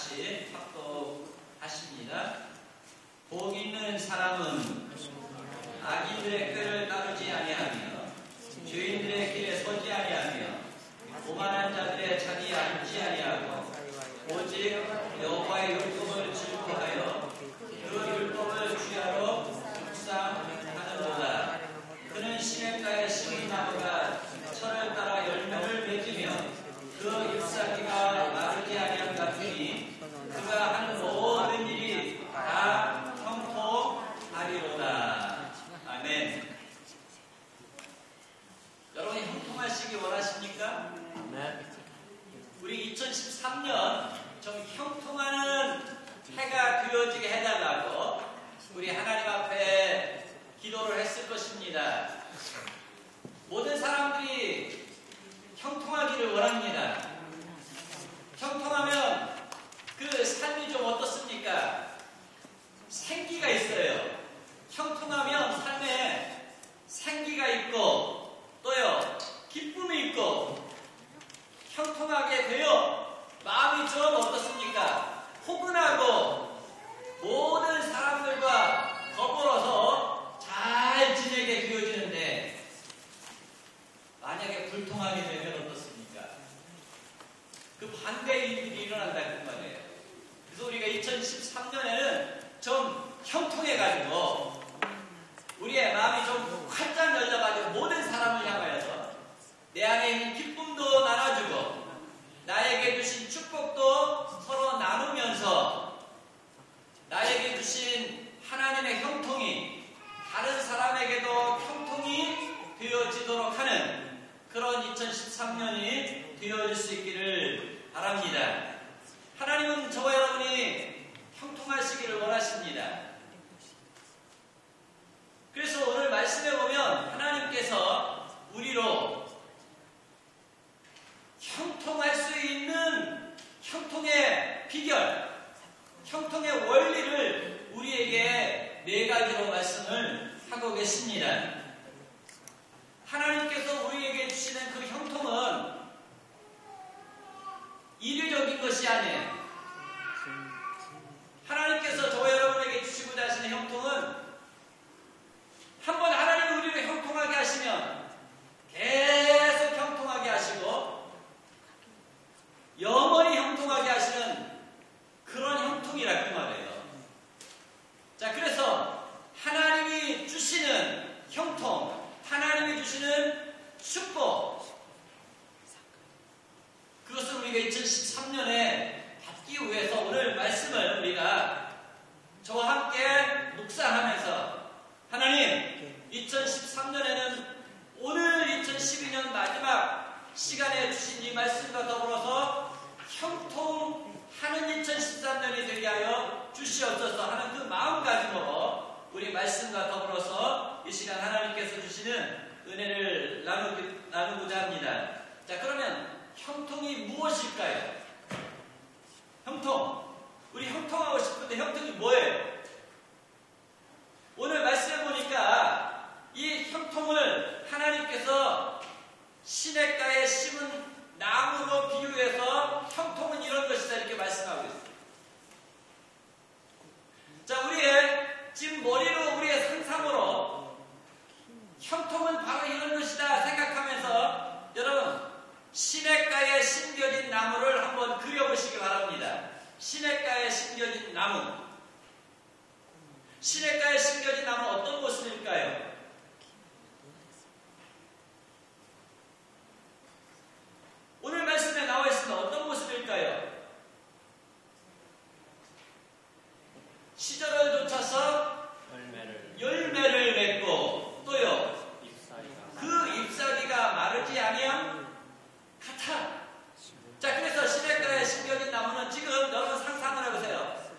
같이 합독하십니다. 복 있는 사람은 악인들의 꾀를 따르지 아니하며 죄인들의 길에 서지 아니하며 오만한 자들의 자리에 앉지 아니하고 오직 여호와의 율법을 즐거워하여 그 율법을 주야로 묵상하는도다. 그는 시냇가에 심은 나무가 철을 따라 열매를 맺으며 그 잎사귀가 마르지 아니함 같으니 그가 하는 모든 일이 다 형통하리로다. 아멘. 여러분이 형통하시기 원하십니까? 네. 우리 2013년 좀 형통하는 해가 되어지게 해달라고 우리 하나님 앞에 기도를 했을 것입니다. 모든 사람들이 형통하기를 원합니다. 형통하면 그 삶이 좀 어떻습니까? 생기가 있어요. 형통하면 삶에 생기가 있고 또요 기쁨이 있고 형통하게 되어 마음이 좀 어떻습니까? 포근하고 모든 사람들과 더불어서 잘 지내게 되어지는데 만약에 불통하게 되면 어떻습니까? 그 반대의 일이 일어난다는 말이에요. 그래서 우리가 2013년에는 좀 형통해가지고 우리의 마음이 좀 활짝 열려가지고 모든 사람을 향하여서 내 안에 있는 기쁨도 나눠주고 나에게 주신 축복도 서로 나누면서 나에게 주신 하나님의 형통이 다른 사람에게도 형통이 되어지도록 하는 그런 2013년이 되어질 수 있기를 바랍니다. 하나님은 저와 여러분이 형통하시기를 원하십니다. 그래서 오늘 말씀해 보면 하나님께서 우리로 형통할 수 있는 형통의 비결, 형통의 원리를 우리에게 4가지로 말씀을 하고 계십니다. 하나님께서 우리에게 주시는 그 형통은 이례적인 것이 아니에요. 하나님께서 저와 여러분에게 주시고자 하시는 형통은 한번 하나님이 우리를 형통하게 하시면 계속 형통하게 하시고 영원히 형통하게 하시는 그런 형통이라 그 말이에요. 자, 그래서 하나님이 주시는 형통, 하나님이 주시는 축복, 그것을 우리가 2013년에 받기 위해서 오늘 말씀을 우리가 저와 함께 묵상하면서 하나님 2013년에는 오늘 2012년 마지막 시간에 주신 이 말씀과 더불어서 형통하는 2013년이 되게 하여 주시옵소서 하는 그 마음가짐으로 우리 말씀과 더불어서 이 시간 하나님께서 주시는 은혜를 나누고자 합니다. 자, 그러면 형통이 무엇일까요? 형통. 우리 형통하고 싶은데 형통이 뭐예요? 오늘 말씀해 보니까 이 형통을 하나님께서 시냇가에 심은 나무로 비유해서 형통은 이런 것이다 이렇게 말씀하고 있어요. 자, 우리의 지금 머리로 우리의 상상으로 형통은 바로 이런 것이다 생각하면서 여러분 시냇가에 심겨진 나무를 한번 그려보시기 바랍니다. 시냇가에 심겨진 나무. 시냇가에 심겨진 나무는 어떤 모습일까요? 오늘 말씀에 나와 있습니다. 어떤 모습일까요? 시절을 쫓아서 열매를 맺고 또요 그 잎사귀가 마르지 아니함 같아. 자, 그래서 시냇가에 심겨진 나무는 지금 여러분 상상을 해보세요.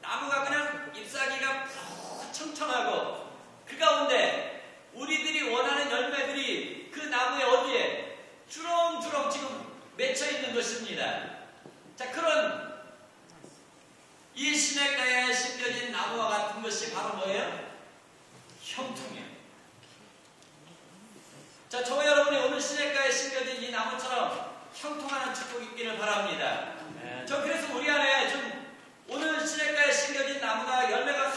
나무가 그냥 잎사귀가 푹 청청하고 그 가운데 우리들이 원하는 열매들이 그 나무에 어디에 주렁주렁 지금 맺혀 있는 것입니다. 자, 그런 이 시냇가에 심겨진 나무와 같은 것이 바로 뭐예요? 형통이에요. 자, 저와 여러분이 오늘 시냇가에 심겨진 이 나무처럼 형통하는 축복이 있기를 바랍니다. 저 그래서 우리 안에 좀 맺힌 나무가 열매가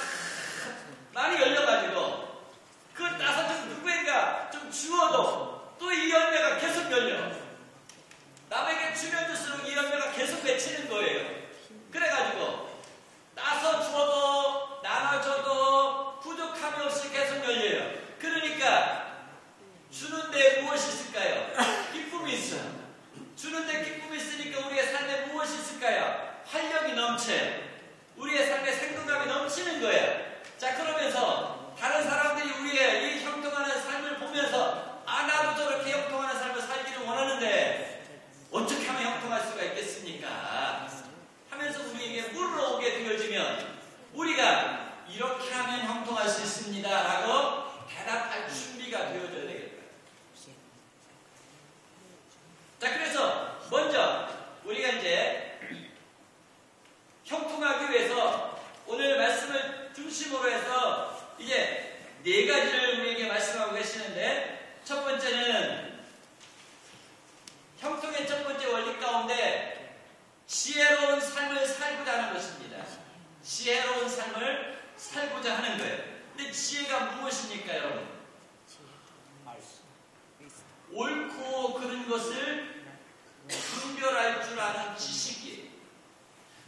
많이 열려가지고 그걸 따서 좀 누구인가 좀 주어도 또 이 열매가 계속 열려. 남에게 주면 줄수록 이 열매가 계속 맺히는 거예요. 그래가지고 따서 주어도 나눠줘도 부족함이 없이 계속 열려요. 그러니까 주는데 무엇이 있을까요? 기쁨이 있어요. 주는데 기쁨이 있으니까 우리의 삶에 무엇이 있을까요? 활력이 넘쳐. 우리의 삶에 생동감이 넘치는 거예요. 자, 그러면서 다른 사람들이 우리의 이 형통하는 삶을 보면서 나도 저렇게 형통하는 삶을 살기를 원하는데 어떻게 하면 형통할 수가 있겠습니까? 하면서 우리에게 물어오게 되어지면 우리가 이렇게 하면 형통할 수 있습니다 라고 대답할 준비가 되어져야 되겠다. 자, 그래서 먼저 우리가 이제 형통하기 위해서 오늘 말씀을 중심으로 해서 이제 4가지를 우리에게 말씀하고 계시는데, 첫 번째는 형통의 첫 번째 원리 가운데 지혜로운 삶을 살고자 하는 것입니다. 지혜로운 삶을 살고자 하는 거예요. 근데 지혜가 무엇입니까, 여러분? 옳고 그른 것을 분별할 줄 아는 지식이에요.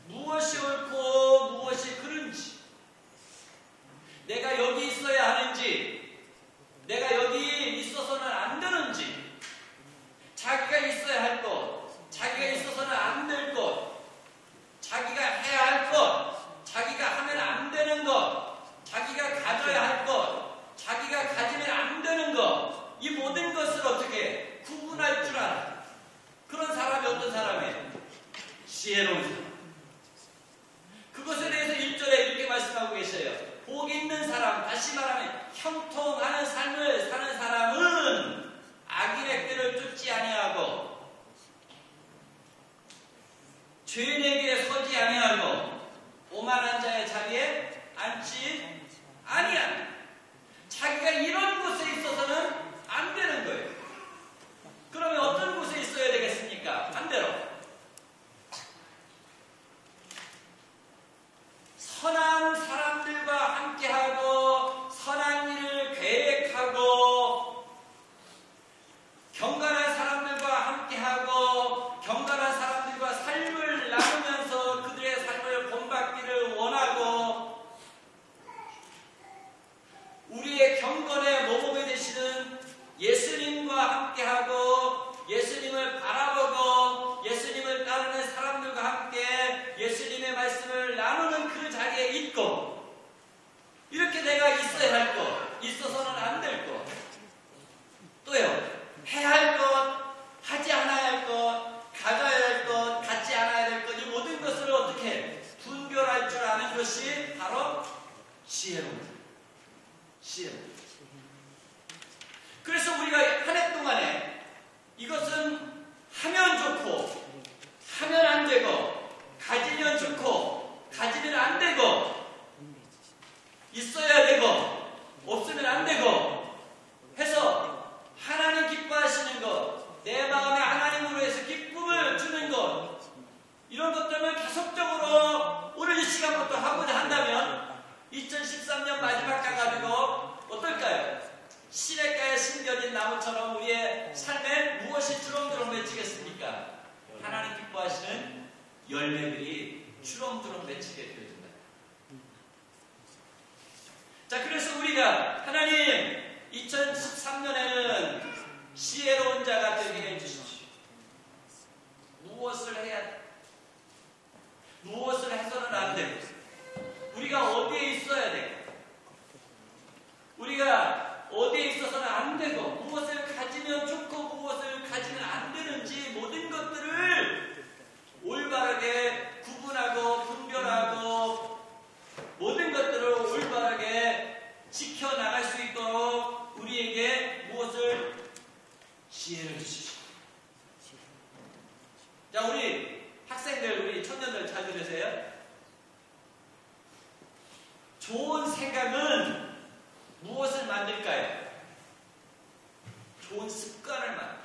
무엇이 옳고 무엇이 그른지, 내가 여기 있어야 하는지, 내가 여기 있어서는 안 되는지, 자기가 있어야 할 것, 자기가 있어서는 안 될 것, 자기가 해야 할 것, 자기가 하면 안 되는 것, 자기가 가져야 할 것, 자기가 가지면 안 되는 것, 이 모든 것을 어떻게 구분할 줄 알아. 그런 사람이 어떤 사람이에요? 지혜로운 사람. 그것에 대해서 1절에 이렇게 말씀하고 계셔요. 복 있는 사람, 다시 말하면 형통하는 삶을 사는 사람은 악인의 꾀를 쫓지 아니하고 죄인의 길에 서지 아니하고 오만한 자의 자리에 앉지 아니하니. 자기가 이런 곳에 있어서는 안 되는 거예요. 그러면 어떤 곳에 있어야 되겠습니까? 반대로 선한 사람들과 함께하고 선한 일을 계획하고 경건한 사람들과 함께하고 경건한 사람들과 삶을 나누면서 그들의 삶을 본받기를 원하고 우리의 경건의 모범이 되시는 예수님과 함께하고 예수님을 바라보고 예수님을 따르는 사람들과 함께 예수님의 말씀을 나누는 그 자리에 있고, 이렇게 내가 있어야 할 것, 있어서는 안 될 것, 또요 해야 할 것, 하지 않아야 할 것, 가져야 할 것, 갖지 않아야 될 것, 이 모든 것을 어떻게 분별할 줄 아는 것이 바로 지혜로운 지혜로운. 그래서 우리가 한 해 동안에 이것은 하면 좋고 하면 안 되고 가지면 좋고 가지면 안 되고 있어야 되고 없으면 안 되고 해서 하나님 기뻐하시는 것, 내 마음에 하나님으로 해서 기쁨을 주는 것, 이런 것들을 계속적으로 오늘 이 시간부터 하고자 한다면 2013년 마지막 가가지고 어떨까요? 시냇가에 심겨진 나무처럼 우리의 삶에 무엇이 주렁주렁 맺히겠습니까? 하나님 기뻐하시는 열매들이 주렁주렁 맺히게 되어진다. 자, 그래서 우리가 하나님 2013년에는 지혜로운 자가 되게 해주십시오. 무엇을 해야 돼? 무엇을 해서는 안 되고 우리가 어디에 있어야 돼? 우리가 어디에 있어서는 안 되고 무엇을 가지면 좋고 무엇을 가지면 안 되는지 모든 것들을 올바르게 구분하고 분별하고 모든 것들을 올바르게 지켜나갈 수 있도록 우리에게 무엇을 지혜를 주시오. 자, 우리 학생들, 우리 청년들 잘 들으세요. 좋은 생각은 무엇을 만들까요? 좋은 습관을 만들어요.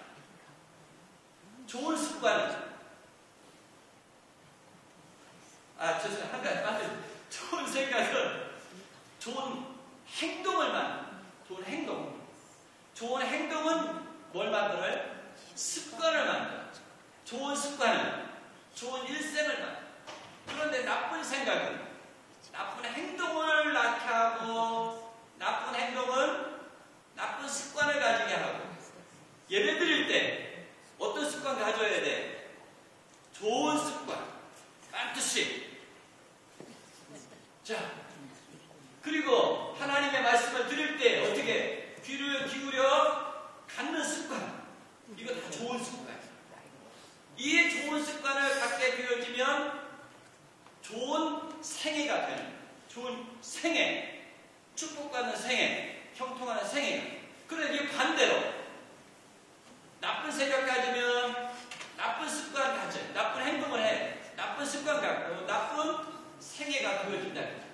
좋은 습관은 죄송해요. 한 가지 만들. 좋은 좋은 행동을 만들어요. 좋은 행동. 좋은 행동은 뭘 만들어요? 습관을 만들어요. 좋은 습관을, 좋은 일생을 만들어요. 그런데 나쁜 생각은, 나쁜 행동을 낳게 하고, 나쁜 행동은 나쁜 습관을 가지게 하고, 예배 드릴 때 어떤 습관 가져야 돼? 좋은 습관. 반드시. 자, 그리고 하나님의 말씀을 드릴 때 어떻게 귀를 기울여 갖는 습관. 이거 다 좋은 습관이에요. 이 좋은 습관을 갖게 되어지면 좋은 생애가 되는 거예요. 좋은 생애. 축복받는 생애. 형통하는 생애. 그런데 이 반대로 나쁜 생각 가지면 나쁜 습관 가져. 나쁜 행동을 해. 나쁜 습관 갖고 나쁜 생애가 되어진다.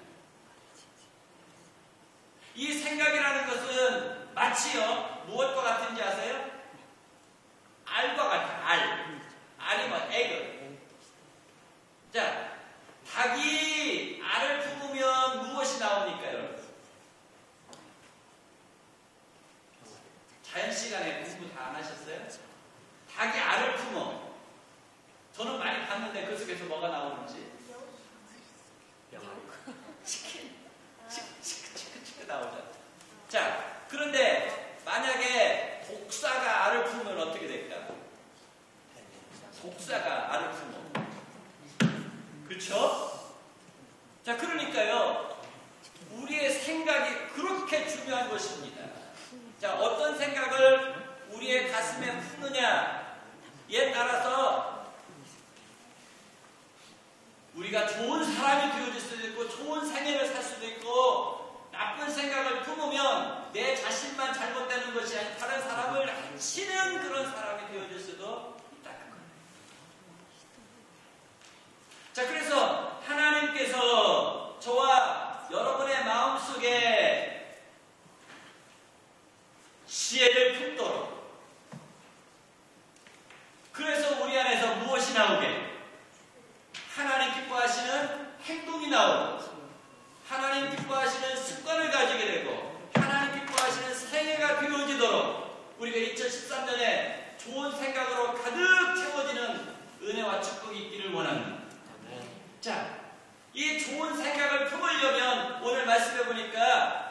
이 생각이라는 것은 마치요 무엇과 같은지 아세요? 알과 같아. 알. 알이 뭐 에그. 자, 닭이 알을 품으면 무엇이 나옵니까, 여러분? 자연 시간에 공부 다 안 하셨어요? 닭이 알을 품어. 저는 많이 봤는데 그 속에서 뭐가 나오는지. 치킨. 치크 나오잖아. 자, 그런데 만약에 독사가 알을 품으면 어떻게 될까? 독사가 알을 품어. 그렇죠? 자, 그러니까요. 우리의 생각이 그렇게 중요한 것입니다. 자, 어떤 생각을 우리의 가슴에 품느냐에 따라서 우리가 좋은 사람이 되어질 수도 있고 좋은 생애를 살 수도 있고 나쁜 생각을 품으면 내 자신만 잘못되는 것이 아니라 다른 사람을 치는 그런 사람이 되어질 수도 있다는 거예요. 자, 그래서 하나님께서 저와 여러분의 마음속에 지혜를 품도록, 그래서 우리 안에서 무엇이 나오게? 하나님 기뻐하시는 행동이 나오고, 하나님 기뻐하시는 습관을 가지게 되고, 하나님 기뻐하시는 생애가 되어지도록 우리가 2013년에 좋은 생각으로 가득 채워지는 은혜와 축복이 있기를 원합니다. 자, 이 좋은 생각을 품으려면 오늘 말씀해 보니까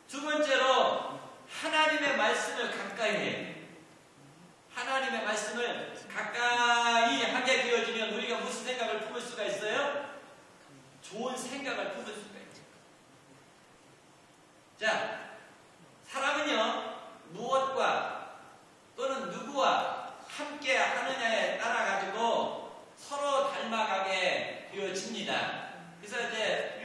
두 번째로 하나님의 말씀을 가까이 해요. 하나님의 말씀을 가까이 하게 되어지면 우리가 무슨 생각을 품을 수가 있어요? 좋은 생각을 품을 수가 있죠. 자, 사람은요, 무엇과 또는 누구와 함께 하느냐에 따라 가지고 서로 닮아가게 되어집니다. 그래서 이제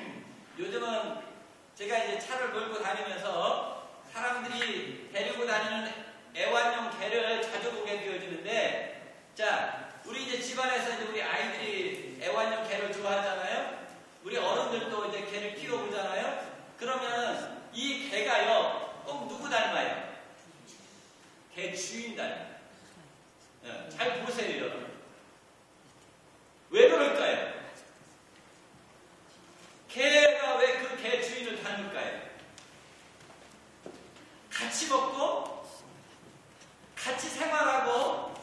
요즘은 제가 이제 차를 몰고 다니면서 사람들이 데리고 다니는 애완용 개를 자주 보게 되어지는데, 자, 우리 이제 집안에서 이제 우리 아이들이 애완용 개를 좋아하잖아요. 우리 어른들도 이제 개를 키워보잖아요. 그러면 이 개가요, 꼭 누구 닮아요? 개 주인 닮아요. 잘 보세요, 여러분. 왜 그럴까요? 개가 왜 그 개 주인을 닮을까요? 같이 먹고, 같이 생활하고,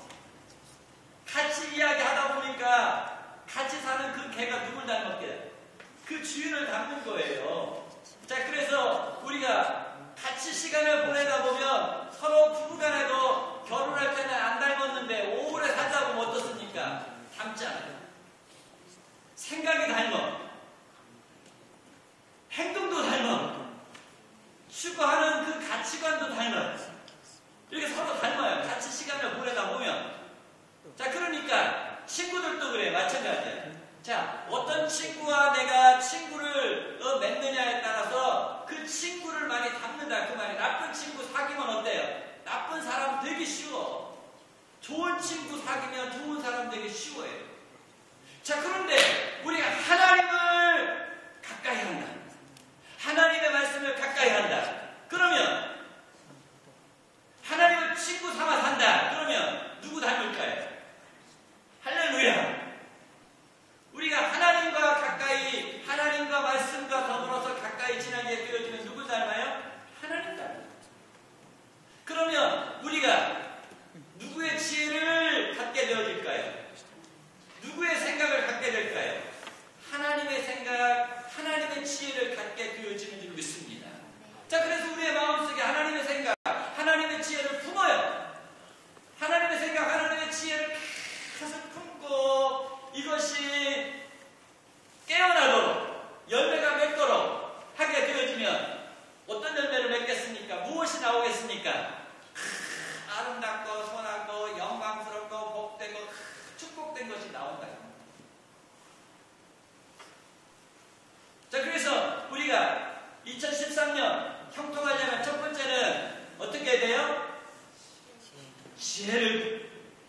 같이 이야기하다 보니까 같이 사는 그 개가 누굴 닮았게? 그 주인을 닮는 거예요. 자, 그래서 우리가 같이 시간을 보내다 보면 서로 부부간에도 결혼할 때는 안 닮았는데 오래 살다 보면 어떻습니까? 닮잖아요. 생각이 닮아. 행동도 닮아. 추구하는 그 가치관도 닮아. 이렇게 서로 닮아요. 같이 시간을 보내다 보면. 자, 그러니까 친구들도 그래. 마찬가지야. 자, 어떤 친구와 내가 친구를 맺느냐에 따라서 그 친구를 많이 닮는다. 그 말이 나쁜 친구 사귀면 어때요? 나쁜 사람 되기 쉬워. 좋은 친구 사귀면 좋은 사람 되기 쉬워요. 자, 그런데 우리가 하나님을 가까이 한다. 하나님의 말씀을 가까이 한다. 그러면 하나님을 친구 삼아 산다. 그러면 누구 닮을까요? 할렐루야. 우리가 하나님과 가까이, 하나님과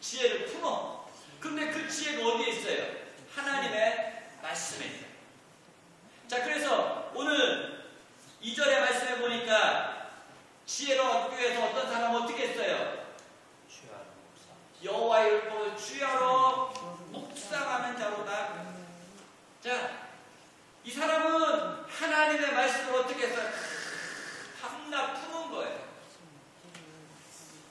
지혜를 품어. 그런데 그 지혜가 어디에 있어요? 하나님의 말씀에 있어요. 자, 그래서 오늘 2절의 말씀에 보니까 지혜로 얻기 위해서 어떤 사람은 어떻게 했어요? 여호와의 율법을 주야로 묵상하는 자로다. 자, 이 사람은 하나님의 말씀을 어떻게 했어요? 밤낮 품은 거예요.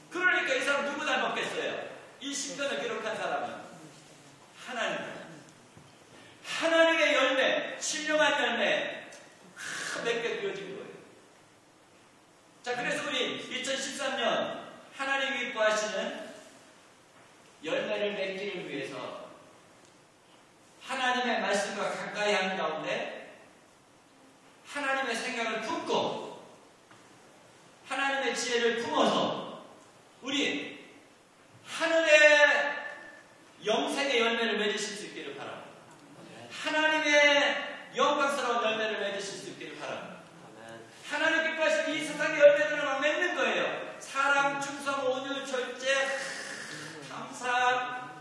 그러니까 이 사람 누구 닮았겠어요? 이 시편을 기록한 사람은 하나님의 열매, 신령한 열매 맺게 되어진 거예요. 자, 그래서 우리 2013년 하나님이 기뻐하시는 열매를 맺기를 위해서 하나님의 말씀과 가까이 하는 가운데 하나님의 생각을 품고 하나님의 지혜를 품어서 우리 하늘의 영생의 열매를 맺으실 수 있기를 바랍니다. 하나님의 영광스러운 열매를 맺으실 수 있기를 바랍니다. 하나님 기뻐하시는 이 세상의 열매들을 막 맺는 거예요. 사랑, 충성, 온유, 절제, 감사,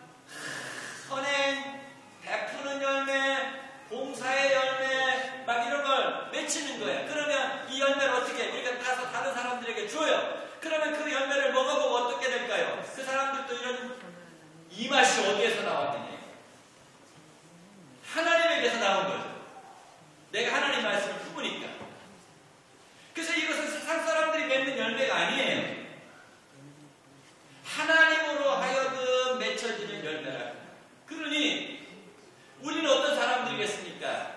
선행, 베푸는 열매, 봉사의 열매, 막 이런 걸 맺히는 거예요. 그러면 이 열매를 어떻게 우리가 따서 다른 사람들에게 줘요. 그러면 그 열매를 먹어보고 어떻게 될까요? 그 사람들도 이런 이 맛이 어디에서 나왔느냐? 하나님에게서 나온 거죠. 내가 하나님 말씀을 품으니까. 그래서 이것은 세상 사람들이 맺는 열매가 아니에요. 하나님으로 하여금 맺혀지는 열매라. 그러니 우리는 어떤 사람들이겠습니까?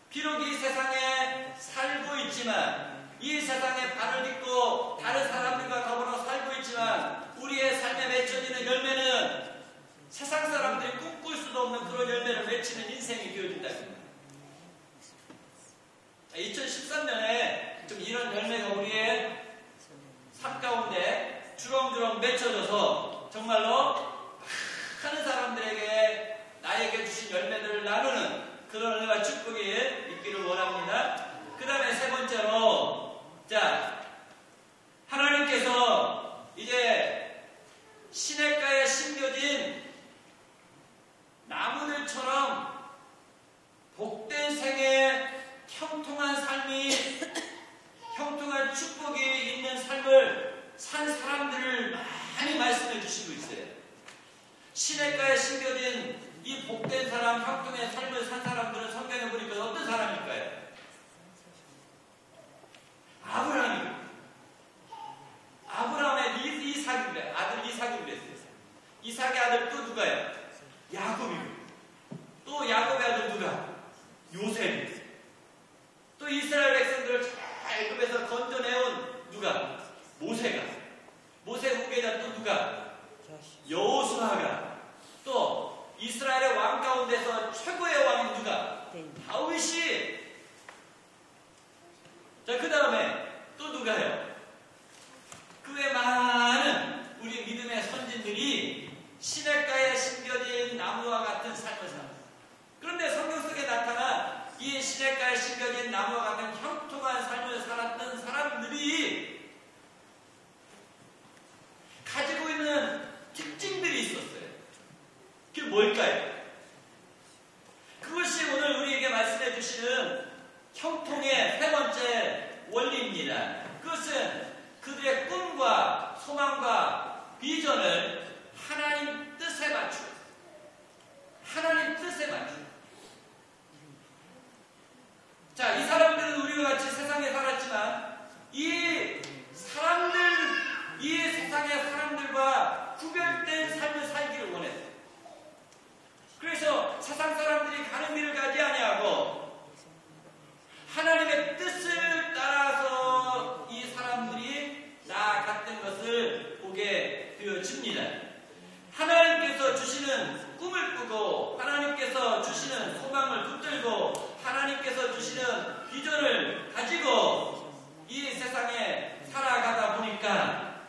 비록 이 세상에 살고 있지만, 이 세상에 발을 딛고 다른 사람들과 더불어 살고 있지만, 우리의 삶에 맺혀지는 열매는 세상 사람들이 꿈꿀 수도 없는 그런 열매를 맺히는 인생이 되어진다. 2013년에 좀 이런 열매가 우리의 삶 가운데 주렁주렁 맺혀져서 정말로 많은 사람들에게 나에게 주신 열매들을 나누는 그런 은혜와 축복이 있기를 원합니다. 그 다음에 세 번째로, 자, 하나님께서 이제 시냇가에 심겨진 나무들처럼 복된 생에 형통한 삶이, 형통한 축복이 있는 삶을 산 사람들을 많이 말씀해 주시고 있어요. 시냇가에 심겨진 이 복된 사람, 형통의 삶을 산 사람들은 성경에 보니까 어떤 사람일까요? 아브라함의 이삭이 아들 이삭이 그랬어요. 이삭의 아들 또 누가요? 야곱이고, 또 야곱의 아들 누가? 요셉이. 또 이스라엘 백성들을 잘 애굽에서 건져내온 누가? 모세가. 모세 후계자 또 누가? 여호수아가. 또 이스라엘의 왕 가운데서 최고의 왕인 누가? 다윗이. 자, 그 다음에 또 누가요? 그 외 많은 우리 믿음의 선진들이 시냇가에 심겨진 나무와 같은 삶을 삽니다. 그런데 성경 속에 나타난 이 시냇가에 심겨진 나무와 같은 형통한 삶을 살았던 사람들이 가지고 있는 특징들이 있었어요. 그게 뭘까요? 그것이 오늘 우리에게 말씀해 주시는 형통의 세 번째 원리입니다. 그것은 그들의 꿈과 소망과 비전을 하나님 뜻에 맞추고, 하나님 뜻에 맞추고. 자, 이 사람들은 우리와 같이 세상에 살았지만 이 세상의 사람들과 구별된 삶을 살기를 원했어요. 그래서 세상 사람들이 가는 길을 가지 아니하고 하나님의 뜻을 따라서 이 사람들이 나아갔던 것을 보게 되어집니다. 하나님께서 주시는 꿈을 꾸고, 하나님께서 주시는 소망을 붙들고, 하나님께서 주시는 비전을 가지고 이 세상에 살아가다 보니까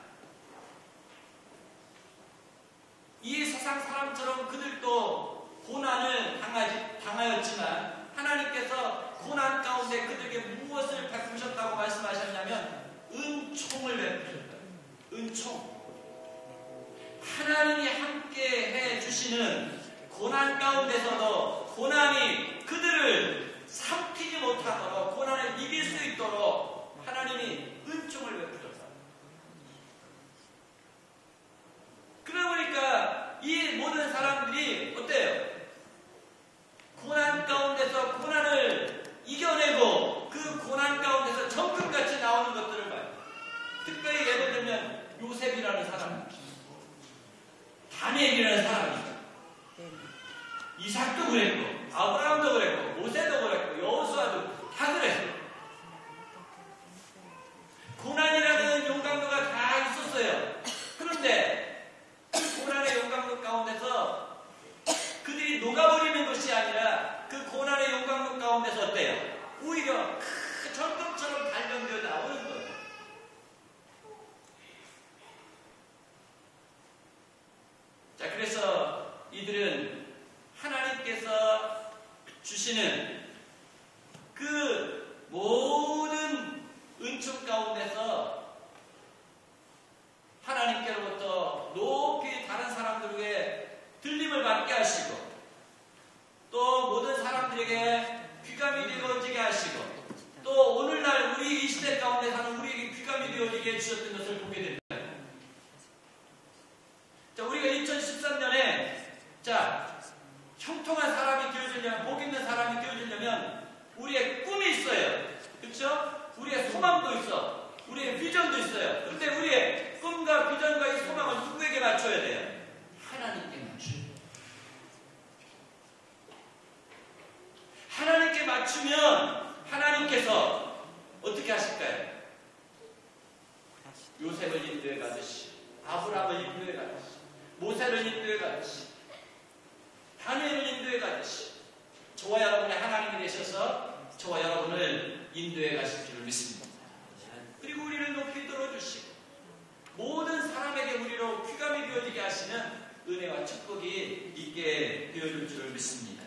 이 세상 사람처럼 그들도 고난을 당하였지만 하나님께서 고난 가운데 그들에게 무엇을 베푸셨다고 말씀하셨냐면 은총을 베푸셨다. 은총. 하나님이 함께 해 주시는 고난 가운데서도 고난이 그들을 삼키지 못하도록 고난을 이길 수 있도록 하나님이 은총을 베푸셨다. 그러다 보니까 이 모든 사람들이 어때요? 고난 가운데서 고난을 이겨내고 그 고난 가운데서 정금같이 나오는 것들을 봐요. 특별히 예를 들면 요셉이라는 사람, 다니엘이라는 사람이, 이삭도 그랬고 아브라함도 그랬고 모세도 그랬고 여호수아도 다 그랬어요. 고난이라는 용광로가 다 있었어요. 그런데 그 고난의 용광로 가운데서 그들이 녹아버리는 것이 아니라 그 고난의 용광로 가운데서 어때요? 오히려 그 절금처럼 발견되어 나오는 거예요. 자, 그래서 이들은 하나님께서 주시는 그 모든 은총 가운데서 하나님께로부터 높이 다른 사람들에게 들림을 받게 하시고 또 모든 사람들에게 귀감이 되어지게 하시고 또 오늘날 우리 이 시대 가운데 사는 우리에게 귀감이 되어지게 해주셨던 것을 보게 됩니다. 자, 우리가 2013년에 형통한 사람이 되어지려면, 복 있는 사람이 되어지려면 우리의 꿈이 있어요. 그렇죠? 우리의 소망도 있어. 우리의 비전도 있어요. 그런데 우리의 꿈과 비전과 이 소망을 누구에게 맞춰야 돼요? 하나님께 맞춰요. 하나님께 맞추면 하나님께서 어떻게 하실까요? 요셉을 인도해 가듯이, 아브라함을 인도해 가듯이, 모세를 인도해 가듯이, 다니엘을 인도해 가듯이 저와 여러분의 하나님이 되셔서 저와 여러분을 인도해 가실 줄을 믿습니다. 그리고 우리를 높이 들어주시고 모든 사람에게 우리로 귀감이 되어지게 하시는 은혜와 축복이 있게 되어줄 줄을 믿습니다.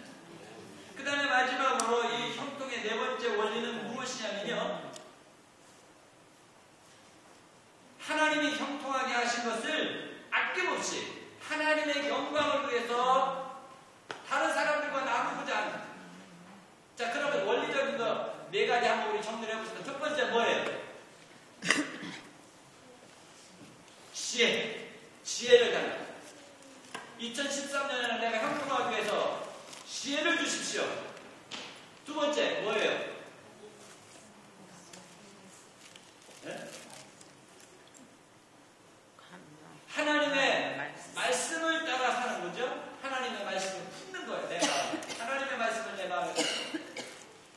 그 다음에 마지막으로 이 형통의 네 번째 원리는 무엇이냐면요, 하나님이 형통하게 하신 것을 아낌없이 하나님의 영광을 위해서 다른 사람들과 나누고자 하는. 자, 그러면 원리적인 거 네 가지 한번 우리 정리를 해봅시다. 첫 번째 뭐예요? 지혜를 달라. 2013년에는 내가 형통하기 위해서 지혜를 주십시오. 두 번째 뭐예요? 네? 하나님의 말씀을 따라 사는 거죠. 하나님의 말씀을 품는 거예요. 내 마음에. 하나님의 말씀을 내 마음에.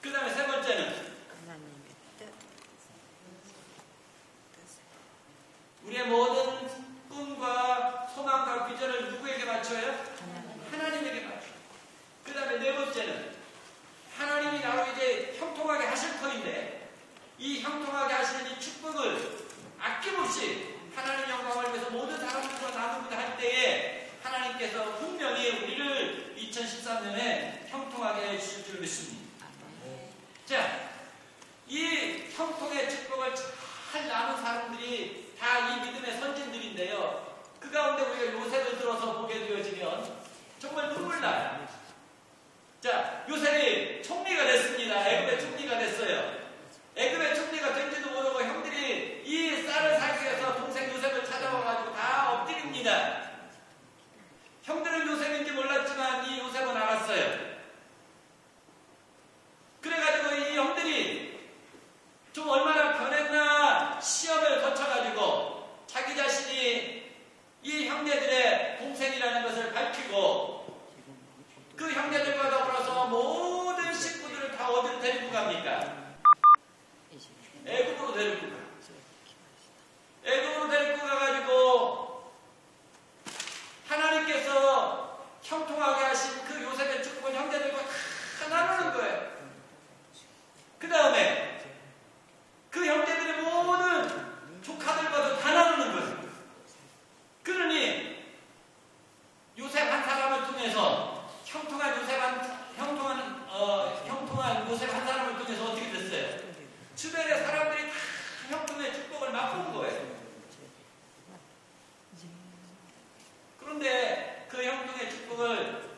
그 다음에 세 번째는 우리의 모든 꿈과 소망과 비전을 누구에게 맞춰요? 하나님에게 맞춰요. 그 다음에 네 번째는 하나님이 나로 이제 형통하게 하실 터인데 이 형통하게 하시는 이 축복을 아낌없이 하나님 영광을 위해서 모든 사람들과 나누고자 할 때에 하나님께서 분명히 우리를 2013년에 형통하게 해주실 줄 믿습니다. 자, 이 형통의 축복을 잘 나눈 사람들이 다 이 믿음의 선진들인데요. 그 가운데 우리가 요셉을 들어서 보게 되어지면 정말 눈물 나요. 자, 요셉이 총리가 됐습니다. 애굽의 총리가 됐어요. 애굽의 총리가 된지도 모르고 형들이 이 쌀을 사기 위해서 동생 요셉을 찾아와가지고 다 엎드립니다. 형들은 요셉인지 몰랐지만 이 요셉은 알았어요. 축복을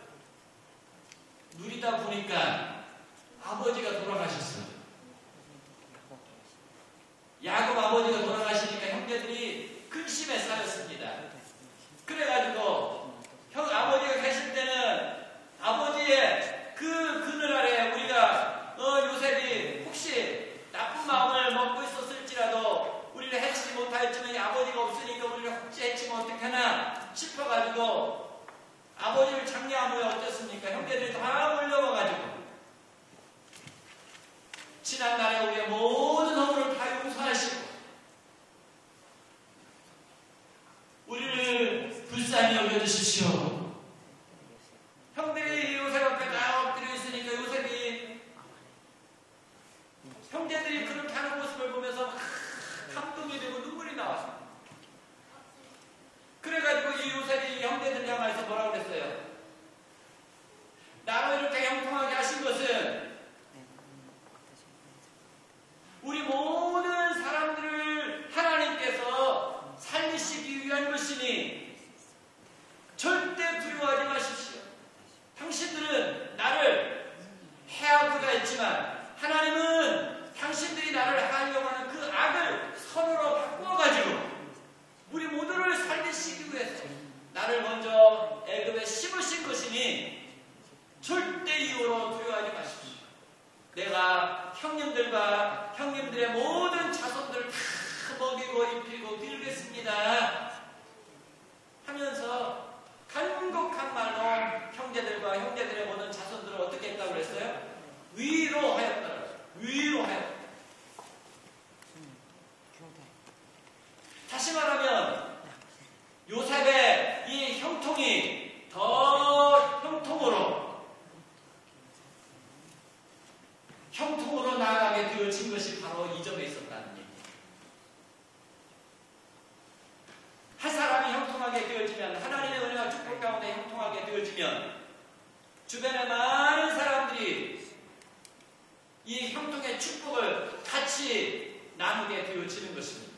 누리다 보니까 아버지가 돌아가셨어요. 야곱 아버지가 돌아가시니까 형제들이 근심에 쌓였습니다. 그래가지고 아버지가 계실 때는 아버지의 그 그늘 아래 우리가 요셉이 혹시 나쁜 마음을 먹고 있었을지라도 우리를 해치지 못하였지만 아버지가 없으니까 우리를 혹시 해치면 어떡하나 싶어가지고 아버지를 장려한 후에 어땠습니까? 형제들이 다 몰려와가지고 지난날에 우리의 모든 허물을 다 용서하시고 우리를 불쌍히 여겨주십시오. 형들이 요셉 앞에 다 엎드려 있으니까 요셉이 형제들이 그렇게 하는 모습을 보면서 감동이 되고 눈물이 나왔습니다. 그래가지고 이 요셉이 형제들 향해서 뭐라고 그랬어요? 나로 이렇게 형통하게 하신 것은 우리 모든 사람들을 하나님께서 살리시기 위한 것이니 절대 두려워하지 마십시오. 당신들은 나를 해하고자 했지만 하나님은 당신들이 나를 하려고 하는 그 악을 선으로 바꾸어가지고 우리 모두를 살리시기 위해서 나를 먼저 애굽에 심으신 것이니 절대 이후로 두려워하지 마십시오. 내가 형님들과 형님들의 모든 자손들을 다 먹이고 입히고 드리겠습니다 하면서 간곡한 말로 형제들과 형제들의 모든 자손들을 어떻게 했다고 그랬어요? 위로하였다고. 위로하였다. 다시 말하면 요셉의 이 형통이 더 형통으로 나아가게 되어진 것이 바로 이 점에 있었다는 얘기입니다. 한 사람이 형통하게 되어지면 하나님의 은혜와 축복 가운데 형통하게 되어지면 주변의 많은 사람들이 이 형통의 축복을 같이 나누게 되어지는 것입니다.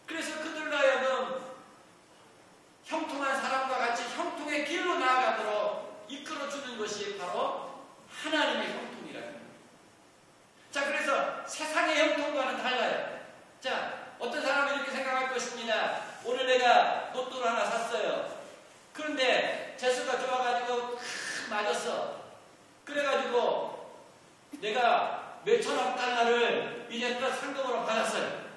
그래서 그들로 하여금 형통한 사람과 같이 형통의 길로 나아가도록 이끌어주는 것이 바로 하나님의 형통이라는 겁니다. 자, 그래서 세상의 형통과는 달라요. 자, 어떤 사람은 이렇게 생각할 것입니다. 오늘 내가 로또를 하나 샀어요. 그런데 재수가 좋아가지고 맞았어. 그래가지고 내가 몇천억 달러를 이제 또 상금으로 받았어요.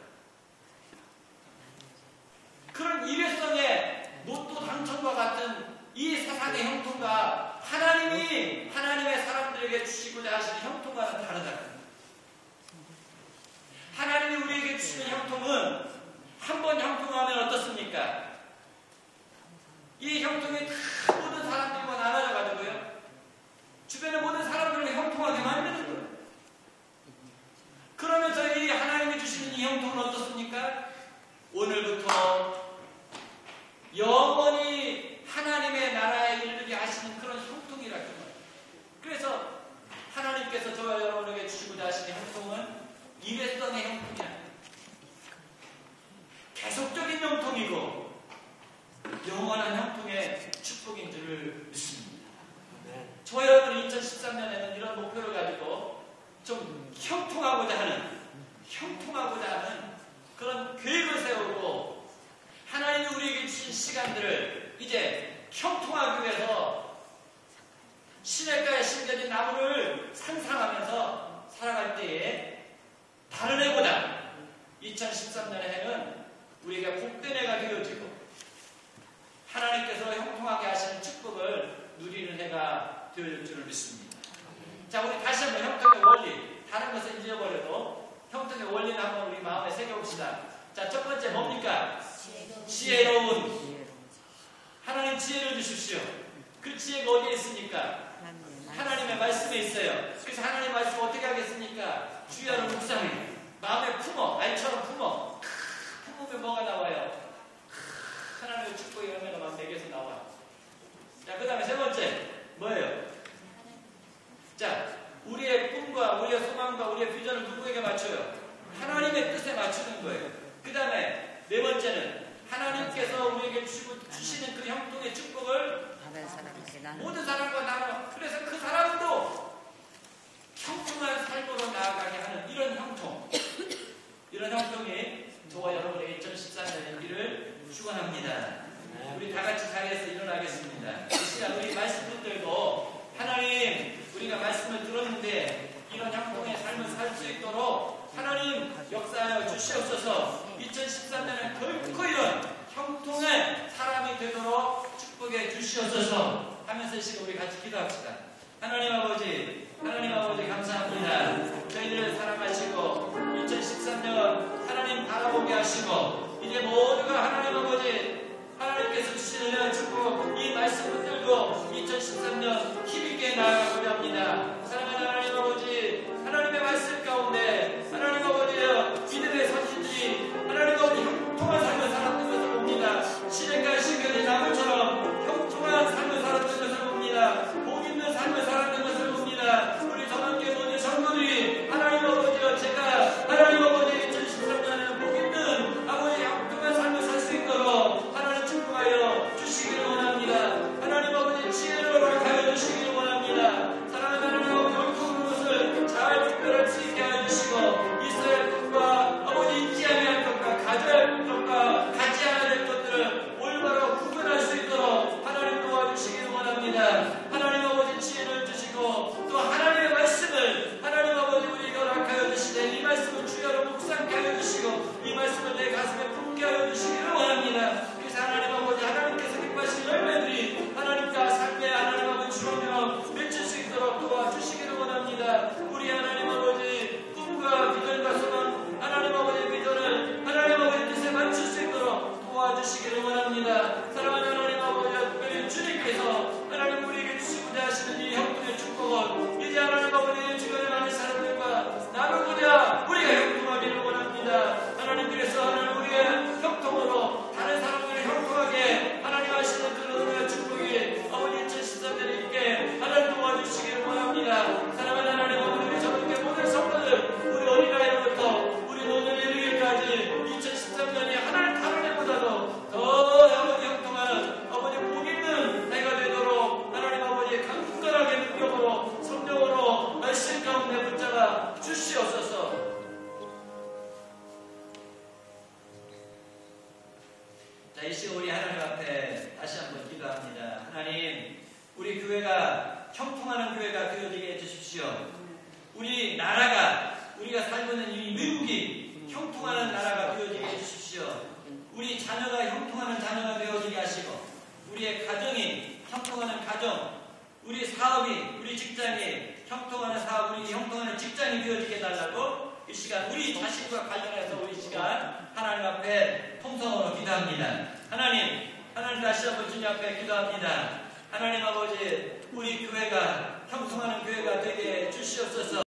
그런 일회성의 로또 당첨과 같은 이 세상의 형통과 하나님이 하나님의 사람들에게 주시고자 하시는 형통과는 다르다. 하나님이 우리에게 주시는 형통은 한 번 형통하면 어떻습니까? 이 형통이 다 모든 사람들과 나눠져 가지고요. 주변의 모든 사람들을 형통하게 만드는 거예요. 그러면서 이 하나님이 주시는 이 형통은 어떻습니까? 오늘부터 영원히 하나님의 나라에 이르게 하시는 그런 형통이라고 말해요. 그래서 하나님께서 저와 여러분에게 주시고자 하시는 형통은 일회성의 형통이야. 계속적인 형통이고 영원한 형통의 축복인 줄을 믿습니다. 저와 여러분 2013년에는 이런 목표를 가지고 좀 형통하고자 하는 그런 계획을 세우고 하나님이 우리에게 주신 시간들을 이제 형통하기 위해서 시냇가에 심겨진 나무를 상상하면서 살아갈 때에 다른 해보다 2013년의 해는 우리에게 복된 해가 되어지고 하나님께서 형통하게 하시는 축복을 누리는 해가 되어질 줄을 믿습니다. 자, 우리 다시 한번 형통의 원리, 다른 것은 잊어버려도 형통의 원리는 한번 우리 마음에 새겨봅시다. 자, 첫 번째 뭡니까? 지혜로운. 하나님 지혜를 주십시오. 그 지혜가 어디에 있습니까? 하나님의 말씀에 있어요. 그래서 하나님의 말씀 어떻게 하겠습니까? 주야를 묵상해. 마음에 품어. 알처럼 품어. 품으면 뭐가 나와요? 하나님의 축복의 열매가 마음 내게서 나와. 자, 그 다음에 세 번째 뭐예요? 자, 우리의 꿈과 우리의 소망과 우리의 비전을 누구에게 맞춰요? 하나님의 뜻에 맞추는 거예요. 그 다음에 네 번째는 하나님께서 우리에게 주시는 그 형통의 축복을 주시옵소서 하면서 이 시간 우리 같이 기도합시다. 하나님 아버지 감사합니다. 저희들을 사랑하시고 2013년 하나님 바라보게 하시고 이제 모두가 하나님 아버지 하나님께서 주시는 축복 이 말씀 붙들고 2013년 힘있게 나아가고자 합니다. 사랑하는 하나님 아버지 하나님의 말씀 가운데 하나님 아버지여 믿음의 선진들이 하나님 아버지 형통한 삶을 살았던 것을 봅니다. 시냇가 시편의 나무처럼 형통한 삶을 살았던 것을 봅니다. 복 있는 삶을 살았던 것을 봅니다. 우리 전원계 모든 성도들이 하나님 아버지여 제가 하나님 아버지 2013년에는 복 있는 아버지 형통한 삶을 살 수 있도록 하나님 축복하여 주시기를 원합니다. 하나님 아버지 지혜를 허락하여 주시기를 원합니다. 사랑하는 하나님 아버지 옳은 것을 잘 분별할 수 있게 하여 주시고 있어야 할 것과 아버지 있지 않을 것과 가져야 할 것과 갖지 않아야 할 것들을 올바로 구분할 수 있도록 하나님 도와주시기를 원합니다. 하나님 아버지 지혜를 주시고 또 하나님의 말씀을 하나님 아버지 우리 허락하여 주시되 이 말씀을 주여로 묵상케 하여 주시고 이 말씀을 내 가슴에 품게 하여 주시기를 원합니다. 그래서 하나님 아버지 하나님께서 기뻐하신 열매들이 하나님과 삶의 하나님 아버지 주로며 맺힐 수 있도록 도와주시기를 원합니다. 우리 하나님 아버지 꿈과 비전과 소망 하나님 아버지 비전을 하나님 아버지 뜻에 맞출 수 있도록 도와주시기를 원합니다. 사랑하는 하나님 아버지 특별히 주님께서 하나님 우리에게 주시고자 하시는 이 형통의 축복을 이제 하나님 아버지 주변에 많은 사람들과 나누고자 우리가 형통하기를 원합니다. 하나님 그래서 하나님 우리의 형통으로 다른 사람들을 형통하게 하나님 하시는 그런 은혜의 축복이 아버지 2013년에 있게 하나님 도와주시기를 원합니다. 사랑하는 하나님 아버지 우리 저녁에 모든 성도들 우리 어린아이로부터 우리 노년에 이르기까지 2013년이 하나님 다른 해보다도 더 아버지 형통하는 아버지 복 있는 해가 되도록 하나님 아버지 강건하게 능력으로 성령으로 말씀 가운데 붙잡아 주시옵소서. 자, 이 시간 우리 하나님 앞에 다시 한번 기도합니다. 하나님, 우리 교회가 형통하는 교회가 되어지게 해주십시오. 우리 나라가, 우리가 살고 있는 이 미국이 형통하는 나라가 되어지게 해주십시오. 우리 자녀가 형통하는 자녀가 되어지게 하시고, 우리의 가정이 형통하는 가정, 우리 사업이, 우리 직장이 형통하는 사업, 우리 형통하는 직장이 되어지게 해달라고 이 시간 우리 자신과 관련해서 우리 시간 하나님 앞에 통성으로 기도합니다. 하나님 다시 한번 주님 앞에 기도합니다. 하나님 아버지 우리 교회가 형통하는 교회가 되게 주시옵소서.